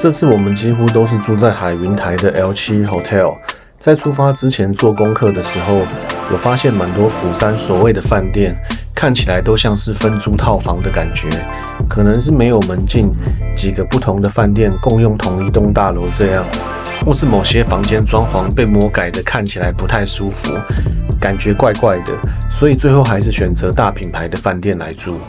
这次我们几乎都是住在海云台的 L7 Hotel。在出发之前做功课的时候，有发现蛮多釜山所谓的饭店，看起来都像是分租套房的感觉，可能是没有门禁，几个不同的饭店共用同一栋大楼这样，或是某些房间装潢被魔改的看起来不太舒服，感觉怪怪的，所以最后还是选择大品牌的饭店来住。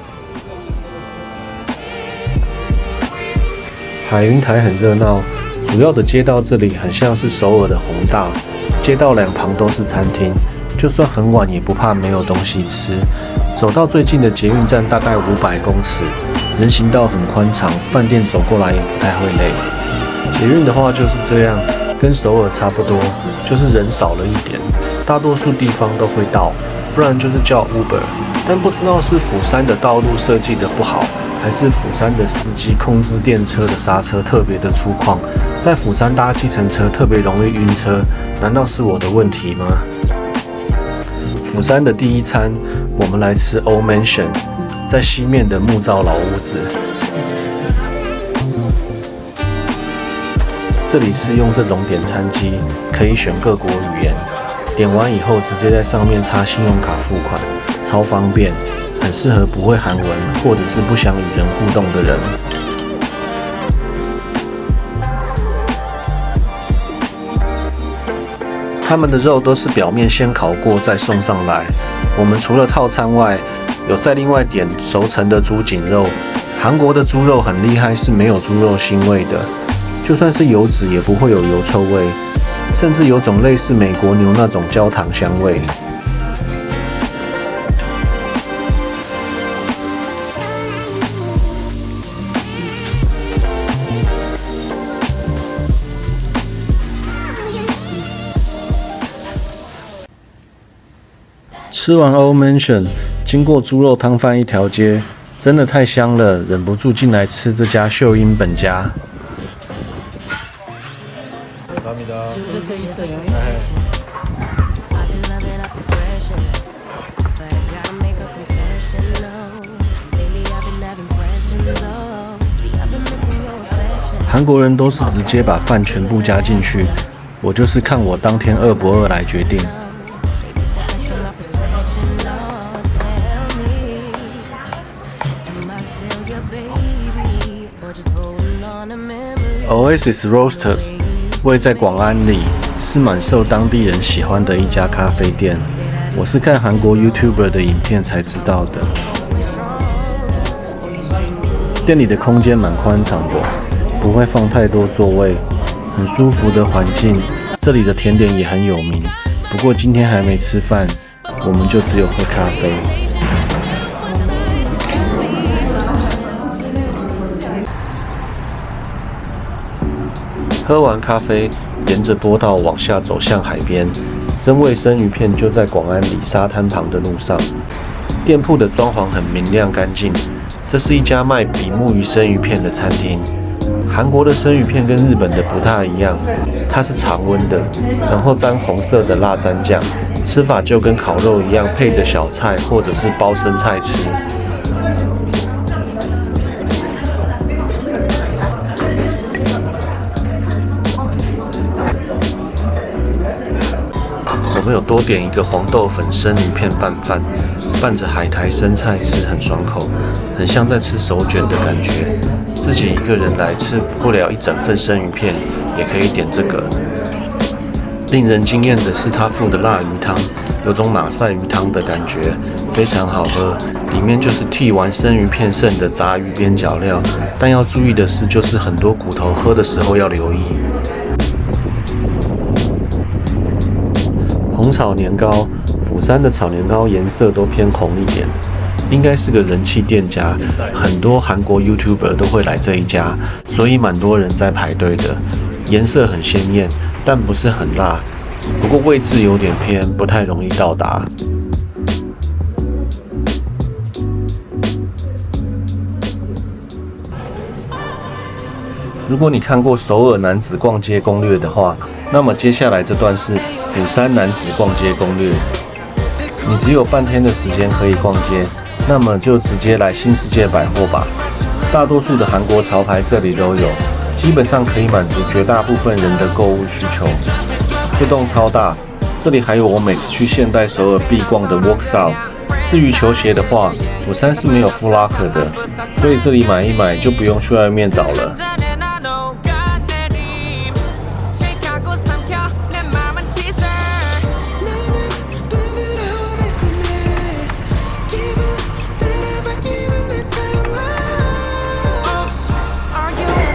海云台很热闹，主要的街道这里很像是首尔的弘大，街道两旁都是餐厅，就算很晚也不怕没有东西吃。走到最近的捷运站大概500公尺，人行道很宽敞，饭店走过来也不太会累。捷运的话就是这样，跟首尔差不多，就是人少了一点，大多数地方都会到，不然就是叫 Uber。但不知道是釜山的道路设计的不好，还是釜山的司机控制电车的刹车特别的粗犷，在釜山搭计程车特别容易晕车，难道是我的问题吗？釜山的第一餐，我们来吃 Old Mansion， 在西面的木造老屋子。这里是用这种点餐机，可以选各国语言，点完以后直接在上面插信用卡付款，超方便，很适合不会韩文或者是不想与人互动的人。他们的肉都是表面先烤过再送上来。我们除了套餐外，有再另外点熟成的猪颈肉。韩国的猪肉很厉害，是没有猪肉腥味的，就算是油脂也不会有油臭味，甚至有种类似美国牛那种焦糖香味。吃完 Old Mansion， 经过猪肉汤饭一条街，真的太香了，忍不住进来吃这家秀英本家。韩国人都是直接把饭全部加进去，我就是看我当天饿不饿来决定。Oasis Roasters 位在广安里，是蛮受当地人喜欢的一家咖啡店。我是看韩国 YouTuber 的影片才知道的。店里的空间蛮宽敞的，不会放太多座位，很舒服的环境。这里的甜点也很有名，不过今天还没吃饭，我们就只有喝咖啡。喝完咖啡，沿着坡道往下走向海边。真味生鱼片就在广安里沙滩旁的路上。店铺的装潢很明亮干净。这是一家卖比目鱼生鱼片的餐厅。韩国的生鱼片跟日本的不太一样，它是常温的，然后沾红色的辣蘸酱，吃法就跟烤肉一样，配着小菜或者是包生菜吃。我们有多点一个黄豆粉生鱼片拌饭，拌着海苔生菜吃，很爽口，很像在吃手卷的感觉。自己一个人来吃不了一整份生鱼片，也可以点这个。令人惊艳的是他附的辣鱼汤，有种马赛鱼汤的感觉，非常好喝。里面就是剔完生鱼片剩的炸鱼边角料，但要注意的是，就是很多骨头，喝的时候要留意。红炒年糕，釜山的炒年糕颜色都偏红一点，应该是个人气店家，很多韩国 YouTuber 都会来这一家，所以蛮多人在排队的。颜色很鲜艳，但不是很辣，不过位置有点偏，不太容易到达。如果你看过首尔男子逛街攻略的话，那么接下来这段是釜山男子逛街攻略。你只有半天的时间可以逛街，那么就直接来新世界百货吧。大多数的韩国潮牌这里都有，基本上可以满足绝大部分人的购物需求。这栋超大，这里还有我每次去现代首尔必逛的 Worksout。至于球鞋的话，釜山是没有 Foot Locker 的，所以这里买一买就不用去外面找了。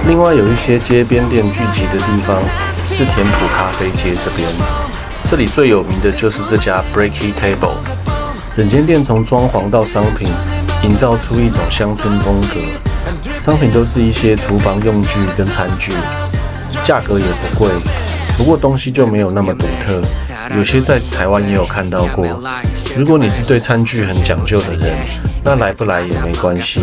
另外有一些街边店聚集的地方是田浦咖啡街这边，这里最有名的就是这家 Breaky Table。整间店从装潢到商品，营造出一种乡村风格。商品都是一些厨房用具跟餐具，价格也不贵，不过东西就没有那么独特。有些在台湾也有看到过。如果你是对餐具很讲究的人，那来不来也没关系，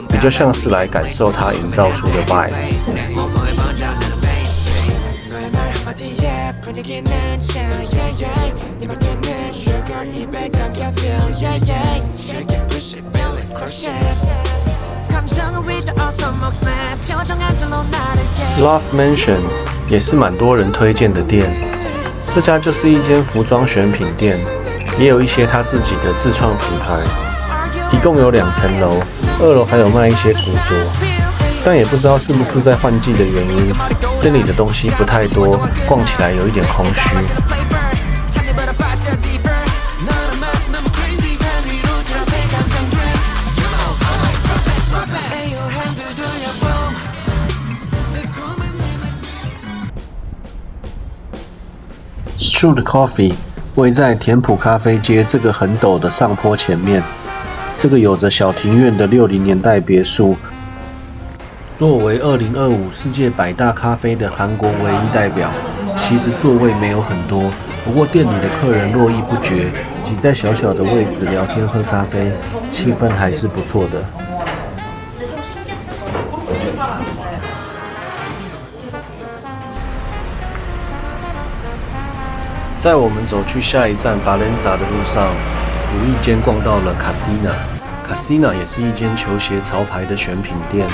比较像是来感受它营造出的 vibe。Love Mansion 也是蛮多人推荐的店，这家就是一间服装选品店，也有一些他自己的自创品牌，一共有2层楼，2楼还有卖一些古着，但也不知道是不是在换季的原因，店里的东西不太多，逛起来有一点空虚。Shoot Coffee 位在田浦咖啡街这个很陡的上坡前面，这个有着小庭院的60年代别墅，作为2025世界100大咖啡的韩国唯一代表，其实座位没有很多，不过店里的客人络绎不绝，挤在小小的位置聊天喝咖啡，气氛还是不错的。在我们走去下一站巴伦萨的路上，无意间逛到了 Casina。Casina 也是一间球鞋潮牌的选品店，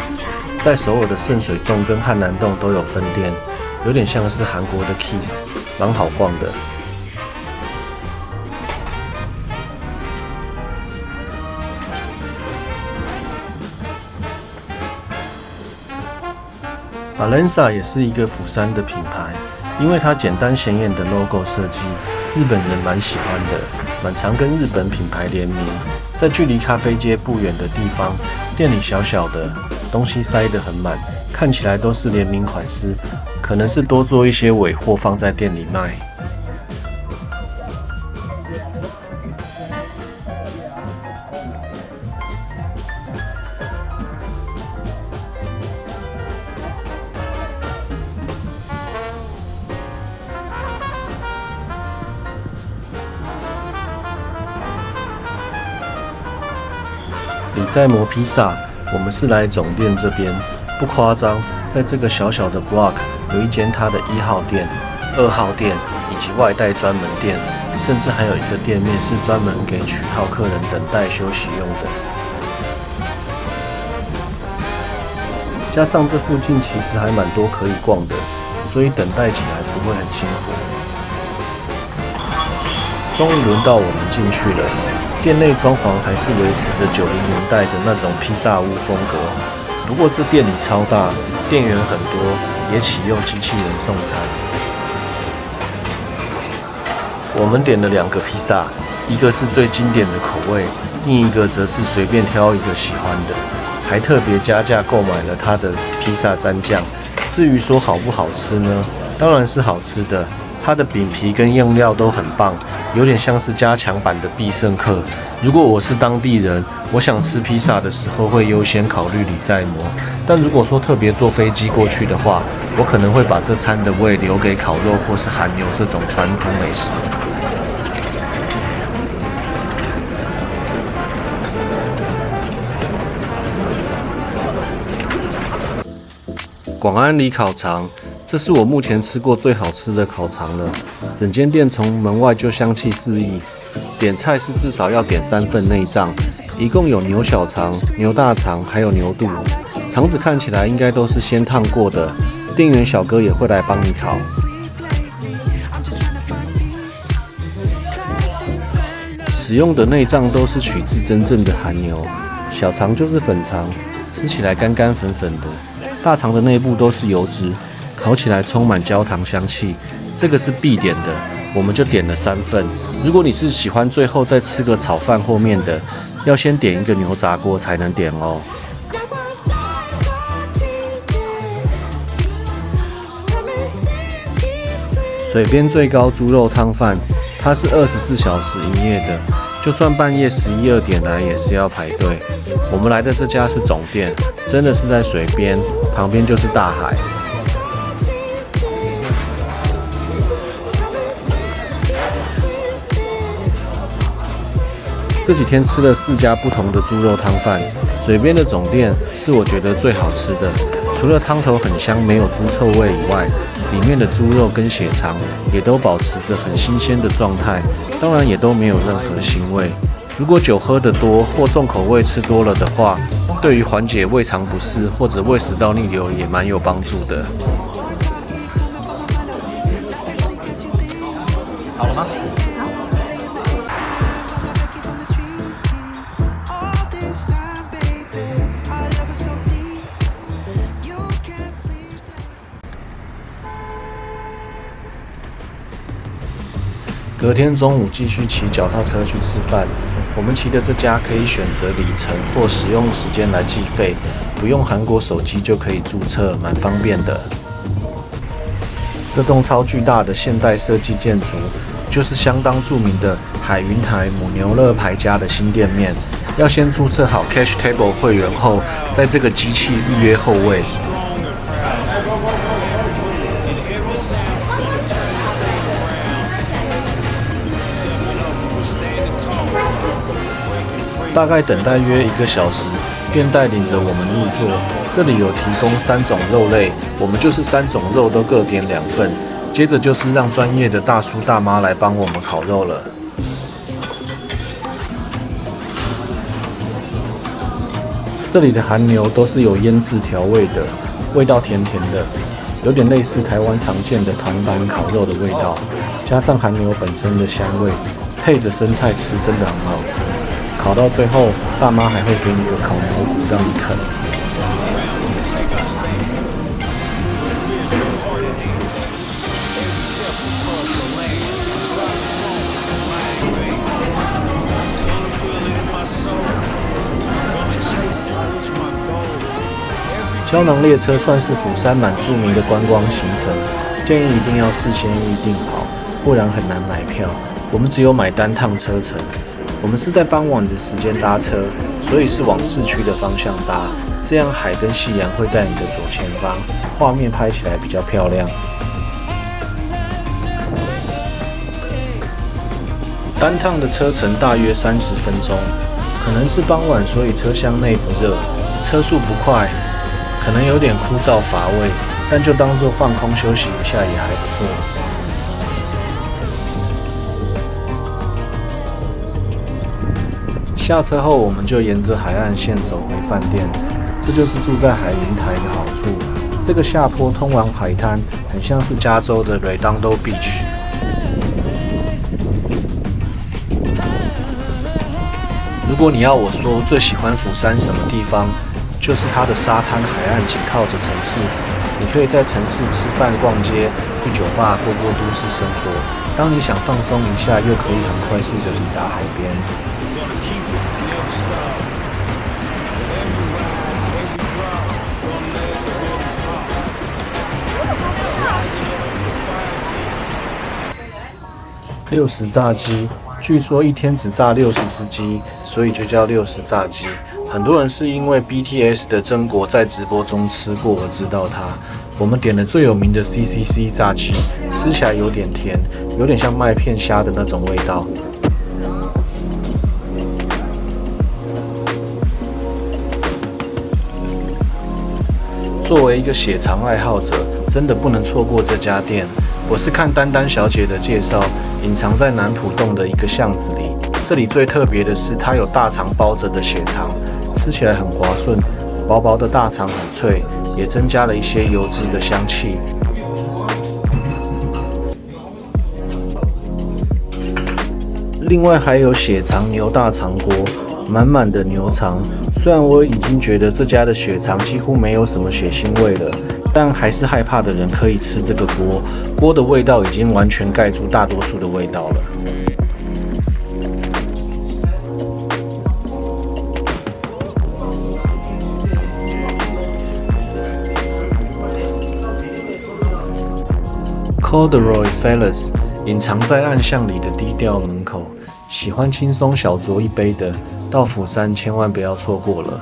在首尔的圣水洞跟汉南洞都有分店，有点像是韩国的 Kiss， 蛮好逛的。Balensa 也是一个釜山的品牌，因为它简单显眼的 logo 设计，日本人蛮喜欢的，蛮常跟日本品牌联名。在距离咖啡街不远的地方，店里小小的，东西塞得很满，看起来都是联名款式，可能是多做一些尾货放在店里卖。里在磨披萨，我们是来总店这边，不夸张，在这个小小的 block 有一间它的1号店、2号店以及外带专门店，甚至还有一个店面是专门给取号客人等待休息用的。加上这附近其实还蛮多可以逛的，所以等待起来不会很辛苦。终于轮到我们进去了。店内装潢还是维持着90年代的那种披萨屋风格，不过这店里超大，店员很多，也启用机器人送餐。我们点了2个披萨，一个是最经典的口味，另一个则是随便挑一个喜欢的，还特别加价购买了它的披萨蘸酱。至于说好不好吃呢？当然是好吃的，它的饼皮跟用料都很棒。有点像是加强版的必胜客。如果我是当地人，我想吃披萨的时候会优先考虑里在磨。但如果说特别坐飞机过去的话，我可能会把这餐的胃留给烤肉或是韩牛这种传统美食。广安里烤肠，这是我目前吃过最好吃的烤肠了。整间店从门外就香气四溢，点菜是至少要点3份内脏，一共有牛小肠、牛大肠还有牛肚。肠子看起来应该都是先烫过的，店员小哥也会来帮你烤。使用的内脏都是取自真正的韩牛，小肠就是粉肠，吃起来干干粉粉的。大肠的内部都是油脂，烤起来充满焦糖香气。这个是必点的，我们就点了3份。如果你是喜欢最后再吃个炒饭或面的，要先点一个牛杂锅才能点哦。水边最高猪肉汤饭，它是24小时营业的，就算半夜11、2点来也是要排队。我们来的这家是总店，真的是在水边，旁边就是大海。这几天吃了4家不同的猪肉汤饭，水边的总店是我觉得最好吃的。除了汤头很香，没有猪臭味以外，里面的猪肉跟血肠也都保持着很新鲜的状态，当然也都没有任何腥味。如果酒喝得多或重口味吃多了的话，对于缓解胃肠不适或者胃食道逆流也蛮有帮助的。好了吗？隔天中午继续骑脚踏车去吃饭。我们骑的这家可以选择里程或使用时间来计费，不用韩国手机就可以注册，蛮方便的。这栋超巨大的现代设计建筑，就是相当著名的海云台母牛肋排家的新店面。要先注册好 Cash Table 会员后，在这个机器预约后位。大概等待约1个小时，便带领着我们入座。这里有提供3种肉类，我们就是3种肉都各点2份。接着就是让专业的大叔大妈来帮我们烤肉了。这里的韩牛都是有腌制调味的，味道甜甜的，有点类似台湾常见的铜板烤肉的味道，加上韩牛本身的香味，配着生菜吃真的很好吃。烤到最后，大妈还会给你个烤牛骨让你啃。胶囊列车算是釜山蛮著名的观光行程，建议一定要事先预定好，不然很难买票。我们只有买单趟车程。我们是在傍晚的时间搭车，所以是往市区的方向搭，这样海跟夕阳会在你的左前方，画面拍起来比较漂亮。单趟的车程大约30分钟，可能是傍晚，所以车厢内不热，车速不快，可能有点枯燥乏味，但就当作放空休息一下也还不错。下车后，我们就沿着海岸线走回饭店，这就是住在海云台的好处。这个下坡通往海滩，很像是加州的 Redondo Beach。如果你要我说最喜欢釜山什么地方，就是它的沙滩海岸紧靠着城市，你可以在城市吃饭、逛街、去酒吧，过都市生活。当你想放松一下，又可以很快速地抵达海边。60炸鸡，据说一天只炸60只鸡，所以就叫60炸鸡。很多人是因为 BTS 的曾国在直播中吃过而知道它。我们点了最有名的 CCC 炸鸡，吃起来有点甜，有点像麦片虾的那种味道。作为一个血肠爱好者，真的不能错过这家店。我是看丹丹小姐的介绍，隐藏在南浦洞的一个巷子里。这里最特别的是，它有大肠包着的血肠，吃起来很滑顺，薄薄的大肠很脆，也增加了一些油脂的香气。另外还有血肠牛大肠锅，满满的牛肠。虽然我已经觉得这家的血肠几乎没有什么血腥味了，但还是害怕的人可以吃这个锅，锅的味道已经完全盖住大多数的味道了。Corduroy Fellas 隐藏在暗巷里的低调门口，喜欢轻松小酌一杯的，到釜山千万不要错过了。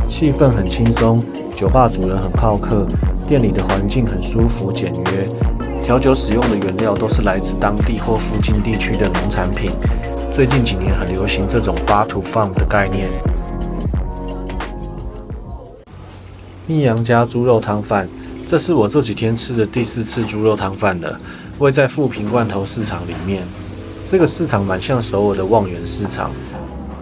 气氛很轻松，酒吧主人很好客，店里的环境很舒服简约，调酒使用的原料都是来自当地或附近地区的农产品。最近几年很流行这种 Bar to Farm 的概念。蜜阳家猪肉汤饭，这是我这几天吃的第4次猪肉汤饭了，位在富平罐头市场里面。这个市场蛮像首尔的望源市场。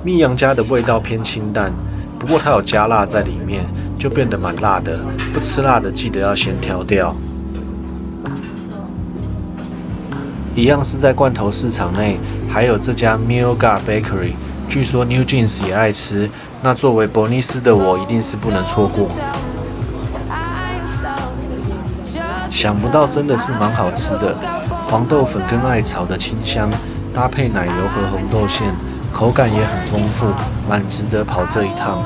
蜜阳家的味道偏清淡，不过它有加辣在里面，就变得蛮辣的。不吃辣的记得要先挑掉。一样是在罐头市场内，还有这家 Milga Bakery， 据说 New Jeans 也爱吃，那作为伯尼斯的我一定是不能错过。想不到真的是蛮好吃的，黄豆粉跟艾草的清香，搭配奶油和红豆馅，口感也很丰富，蛮值得跑这一趟。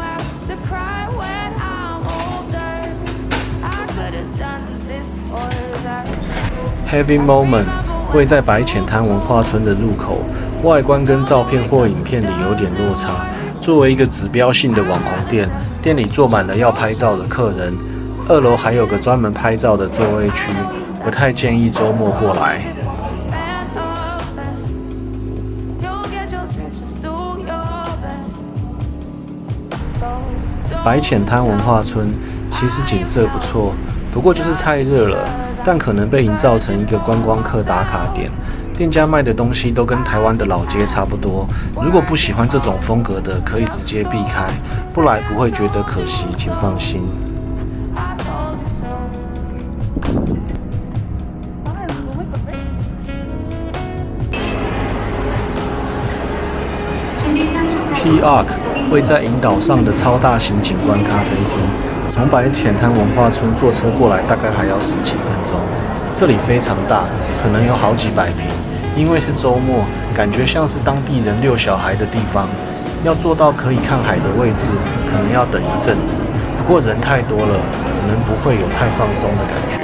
Heavy Moment 位在白浅滩文化村的入口，外观跟照片或影片里有点落差。作为一个指标性的网红店，店里坐满了要拍照的客人。2楼还有个专门拍照的座位区，不太建议周末过来。白浅滩文化村其实景色不错，不过就是太热了，但可能被营造成一个观光客打卡点。店家卖的东西都跟台湾的老街差不多，如果不喜欢这种风格的，可以直接避开，不来不会觉得可惜，请放心。P-Arc 位在引岛上的超大型景观咖啡厅，从白浅滩文化村坐车过来大概还要10几分钟。这里非常大，可能有好几百平，因为是周末，感觉像是当地人遛小孩的地方。要坐到可以看海的位置，可能要等一阵子。不过人太多了，可能不会有太放松的感觉。